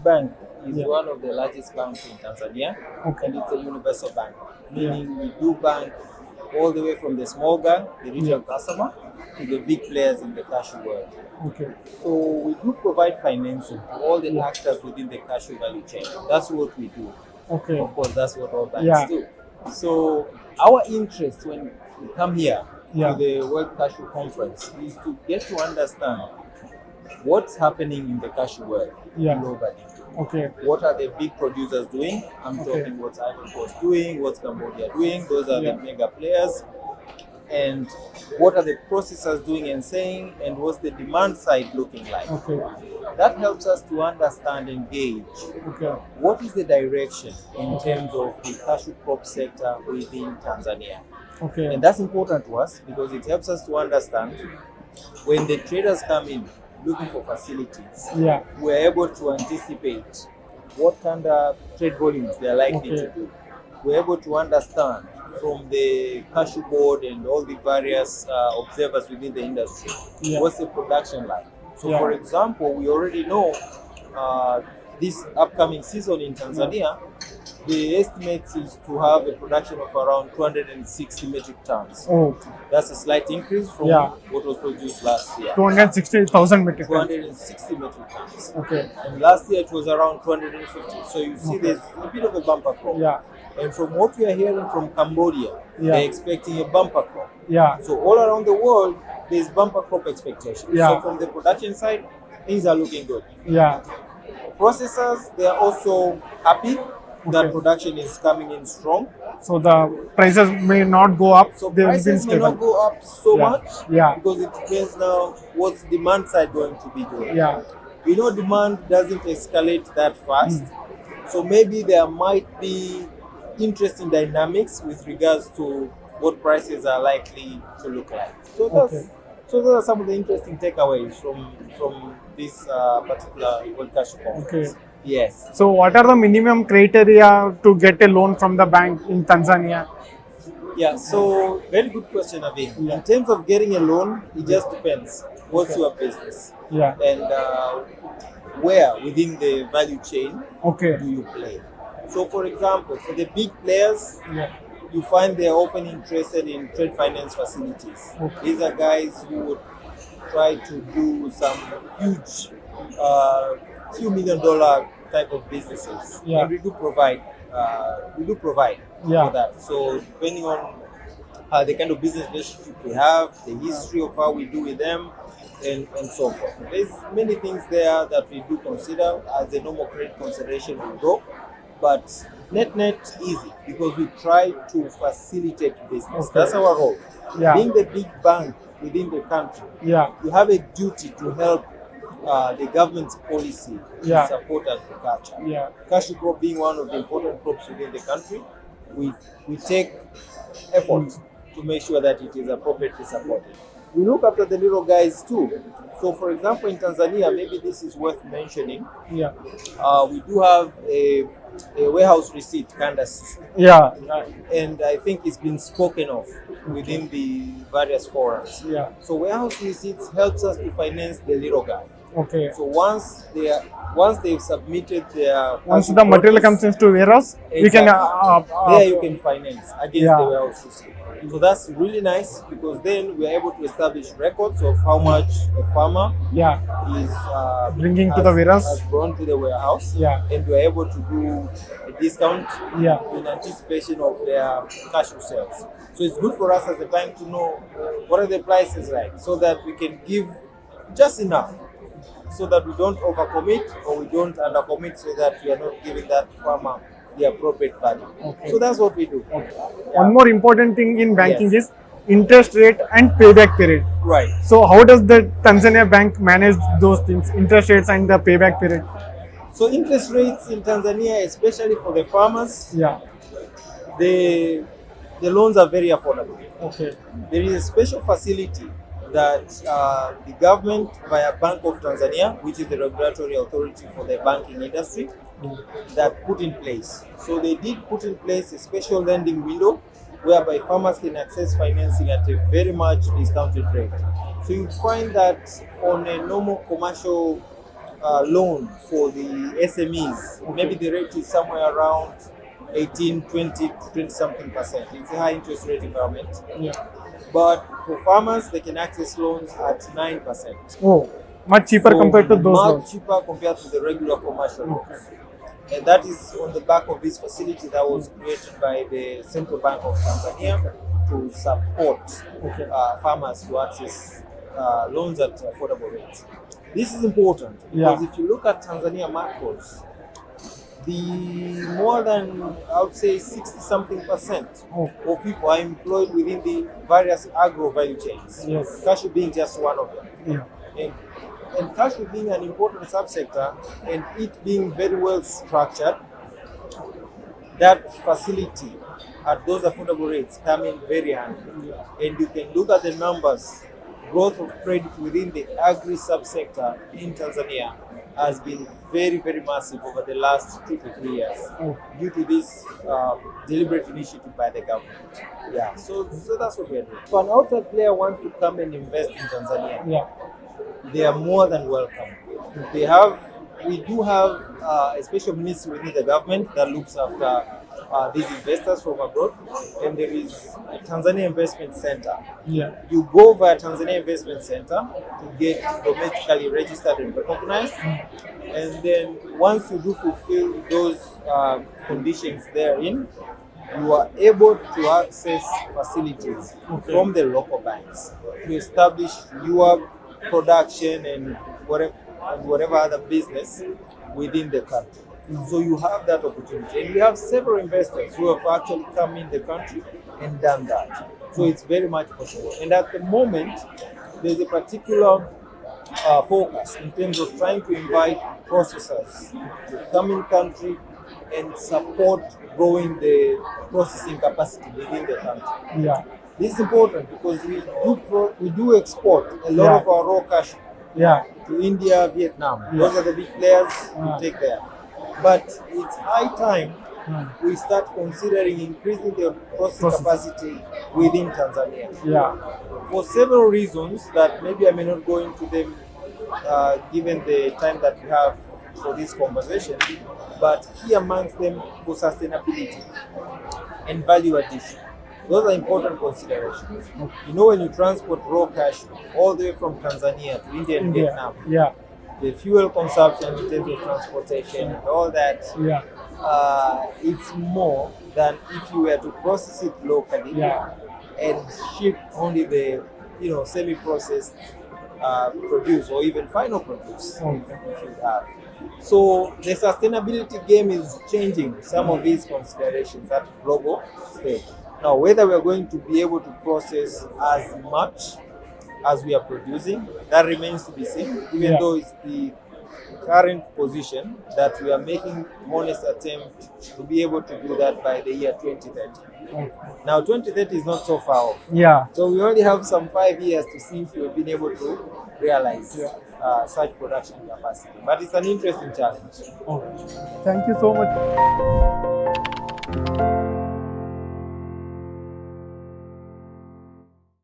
Bank is one of the largest banks in Tanzania, and it's a universal bank, meaning we do bank all the way from the small guy, the retail customer, to the big players in the cashew world. So we do provide financing to all the actors within the cashew value chain. That's what we do. Of course, that's what all banks do. So our interest when we come here to the World Cashew Conference is to get to understand what's happening in the cashew world globally. What are the big producers doing? I'm talking what's Ivory Coast doing, what's Cambodia doing. Those are the mega players. And what are the processors doing and saying, and what's the demand side looking like? That helps us to understand and gauge what is the direction in terms of the cashew crop sector within Tanzania. And that's important to us because it helps us to understand when the traders come in looking for facilities, we're able to anticipate what kind of trade volumes they're likely to do. We're able to understand from the cashew board and all the various observers within the industry, what's the production like? So for example, we already know this upcoming season in Tanzania, the estimate is to have a production of around 260 metric tons. That's a slight increase from what was produced last year. 260,000 metric tons. 260 metric tons. And last year it was around 250. So you see there's a bit of a bumper crop. And from what we are hearing from Cambodia, they're expecting a bumper crop. So all around the world, there's bumper crop expectations. So from the production side, things are looking good. Processors, they are also happy that production is coming in strong. So the prices may not go up. So prices may not go up so much because it depends now what's demand side going to be doing. We know demand doesn't escalate that fast. So maybe there might be interesting dynamics with regards to what prices are likely to look like. So those are some of the interesting takeaways from this particular World Cashew Conference. Yes. So what are the minimum criteria to get a loan from the bank in Tanzania? So very good question, Avin. In terms of getting a loan, it just depends. What's your business? And where within the value chain do you play? So for example, for the big players, you find they're often interested in trade finance facilities. These are guys who would try to do some huge few $1 million type of businesses. And we do provide for that. So depending on the kind of business relationship we have, the history of how we do with them, and so forth. There's many things there that we do consider as a normal credit consideration will go, but net easy because we try to facilitate business. That's our role. Being the big bank within the country, you have a duty to help the government's policy to support agriculture. Cashew crop being one of the important crops within the country, we take effort to make sure that it is appropriately supported. We look after the little guys too. So for example, in Tanzania, maybe this is worth mentioning, we do have a warehouse receipt kind of system. And I think it's been spoken of within the various forums. So warehouse receipts helps us to finance the little guy. So once they've submitted their the material comes into warehouse, we can there you can finance against the warehouse receipt. So that's really nice because then we're able to establish records of how much a farmer is bringing to the warehouse, has brought to the warehouse, and we're able to do a discount in anticipation of their cashew sales. So it's good for us as a bank to know what are the prices like, so that we can give just enough, so that we don't overcommit or we don't undercommit, so that we are not giving that farmer the appropriate value. So that's what we do. One more important thing in banking is interest rate and payback period. So how does the Tanzania bank manage those things, interest rates and the payback period? So interest rates in Tanzania, especially for the farmers, the loans are very affordable. There is a special facility that the government via Bank of Tanzania, which is the regulatory authority for the banking industry, that put in place. So they did put in place a special lending window whereby farmers can access financing at a very much discounted rate. So you find that on a normal commercial loan for the SMEs. Maybe the rate is somewhere around 18, 20, 20 something percent. It's a high interest rate environment. Yeah. But for farmers, they can access loans at 9%. Oh, much cheaper compared to those Much loans. cheaper compared to the regular commercial loans. And that is on the back of this facility that was created by the Central Bank of Tanzania to support farmers to access loans at affordable rates. This is important because if you look at Tanzania macros, the more than, I would say, 60-something% of people are employed within the various agro value chains. Yes. Cashew being just one of them. Yeah. And cashew being an important subsector and it being very well structured, that facility at those affordable rates come in very handy. And you can look at the numbers. Growth of credit within the agri subsector in Tanzania has been very, very massive over the last 2 to 3 years due to this deliberate initiative by the government. Yeah, so that's what we are doing. If an outside player wants to come and invest in Tanzania, they are more than welcome. We do have a special ministry within the government that looks after these investors from abroad, and there is a Tanzania Investment Center. You go via Tanzania Investment Center to get domestically registered and recognized, and then once you do fulfill those conditions therein, you are able to access facilities from the local banks to establish your production and whatever other business within the country. So you have that opportunity. And we have several investors who have actually come in the country and done that. So it's very much possible. And at the moment, there's a particular focus in terms of trying to invite processors to come in country and support growing the processing capacity within the country. This is important because we do export a lot of our raw cashew to India, Vietnam. Those are the big players who take there. But it's high time we start considering increasing the processing capacity within Tanzania. For several reasons that maybe I may not go into them given the time that we have for this conversation, but key amongst them for sustainability and value addition. Those are important considerations. You know, when you transport raw cashew all the way from Tanzania to India and Vietnam, the fuel consumption in terms of transportation and all that, it's more than if you were to process it locally and ship only the semi-processed produce or even final produce if you have. So the sustainability game is changing some of these considerations at global stage. Now, whether we are going to be able to process as much as we are producing, that remains to be seen, even though it's the current position that we are making honest attempt to be able to do that by the year 2030. Now, 2030 is not so far off. So we only have some 5 years to see if we've been able to realize such production capacity. But it's an interesting challenge. Thank you so much.